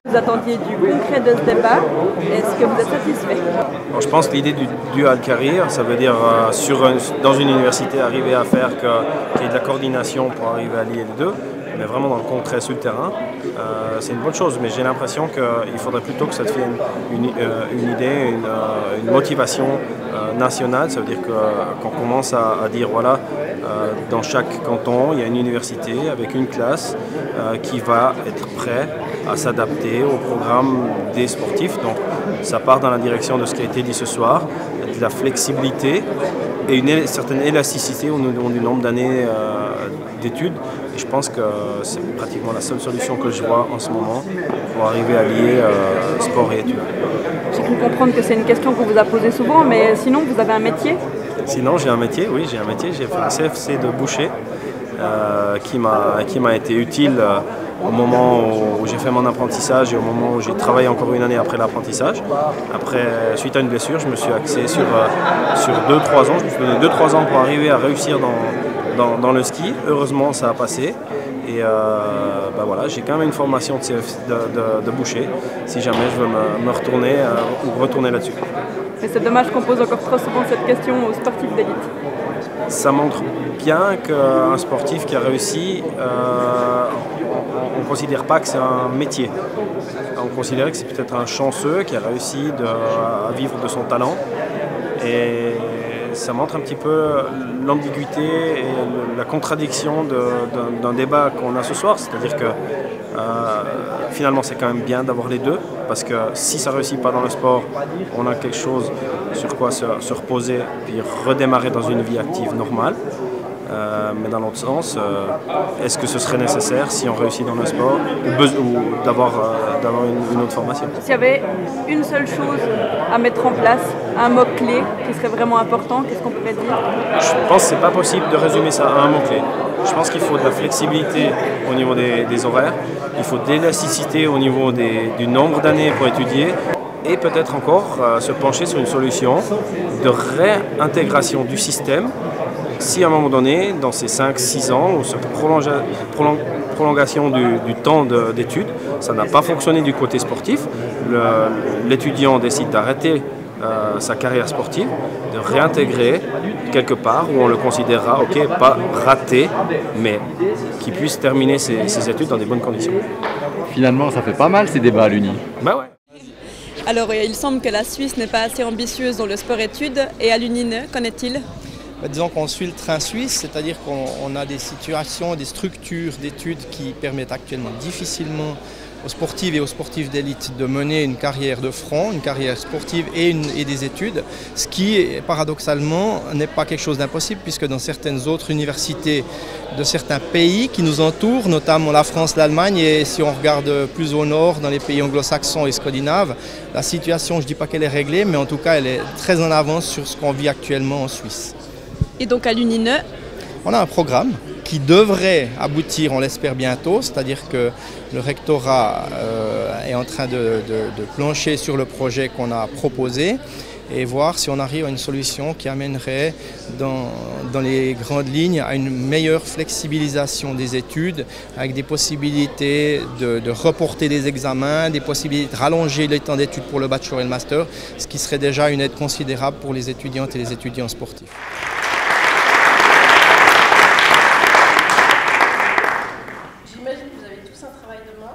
Vous attendiez du concret de ce débat. Est-ce que vous êtes satisfait? Alors, je pense que l'idée du dual career, ça veut dire dans une université arriver à faire qu'il y ait de la coordination pour arriver à lier les deux, mais vraiment dans le concret sur le terrain, c'est une bonne chose. Mais j'ai l'impression qu'il faudrait plutôt que ça devienne une idée, une motivation nationale. Ça veut dire qu'on commence à dire voilà, dans chaque canton, il y a une université avec une classe qui va être prête à s'adapter au programme des sportifs. Donc ça part dans la direction de ce qui a été dit ce soir, de la flexibilité et une certaine élasticité au du nombre d'années d'études. Et je pense que c'est pratiquement la seule solution que je vois en ce moment pour arriver à lier sport et études. J'ai cru comprendre que c'est une question qu'on vous a posée souvent, mais sinon vous avez un métier? Sinon j'ai un métier, oui j'ai un métier. J'ai fait un CFC de boucher qui m'a été utile au moment où j'ai fait mon apprentissage et au moment où j'ai travaillé encore une année après l'apprentissage. Suite à une blessure, je me suis axé sur 2-3 ans. Je me suis donné 2-3 ans pour arriver à réussir dans le ski. Heureusement, ça a passé. Et voilà, j'ai quand même une formation de boucher, si jamais je veux me retourner ou retourner là-dessus. Mais c'est dommage qu'on pose encore trop souvent cette question aux sportifs d'élite. Ça montre bien qu'un sportif qui a réussi, on ne considère pas que c'est un métier. On considère que c'est peut-être un chanceux qui a réussi à vivre de son talent. Et ça montre un petit peu l'ambiguïté et la contradiction d'un débat qu'on a ce soir. C'est-à-dire que finalement c'est quand même bien d'avoir les deux, parce que si ça ne réussit pas dans le sport, on a quelque chose sur quoi se reposer puis redémarrer dans une vie active normale. Mais dans l'autre sens, est-ce que ce serait nécessaire si on réussit dans le sport ou d'avoir une autre formation? S'il y avait une seule chose à mettre en place, un mot-clé qui serait vraiment important, qu'est-ce qu'on pourrait dire? Je pense que ce n'est pas possible de résumer ça à un mot-clé. Je pense qu'il faut de la flexibilité au niveau des horaires, il faut de l'élasticité au niveau du nombre d'années pour étudier, et peut-être encore se pencher sur une solution de réintégration du système. Si à un moment donné, dans ces 5-6 ans, ou cette prolongation du temps d'études, ça n'a pas fonctionné du côté sportif, l'étudiant décide d'arrêter sa carrière sportive, de réintégrer quelque part où on le considérera, ok, pas raté, mais qui puisse terminer ses études dans des bonnes conditions. Finalement, ça fait pas mal ces débats à l'Uni. Bah ouais. Alors, il semble que la Suisse n'est pas assez ambitieuse dans le sport-études, et à l'UNINE, qu'en est-il? Disons qu'on suit le train suisse, c'est-à-dire qu'on a des situations, des structures d'études qui permettent actuellement difficilement aux sportives et aux sportifs d'élite de mener une carrière de front, une carrière sportive et des études, ce qui, paradoxalement, n'est pas quelque chose d'impossible, puisque dans certaines autres universités de certains pays qui nous entourent, notamment la France, l'Allemagne, et si on regarde plus au nord, dans les pays anglo-saxons et scandinaves, la situation, je ne dis pas qu'elle est réglée, mais en tout cas, elle est très en avance sur ce qu'on vit actuellement en Suisse. Et donc à l'UNINE, on a un programme qui devrait aboutir, on l'espère bientôt, c'est-à-dire que le rectorat est en train de plancher sur le projet qu'on a proposé et voir si on arrive à une solution qui amènerait dans les grandes lignes à une meilleure flexibilisation des études, avec des possibilités de reporter des examens, des possibilités de rallonger les temps d'études pour le bachelor et le master, ce qui serait déjà une aide considérable pour les étudiantes et les étudiants sportifs. J'imagine que vous avez tous un travail demain.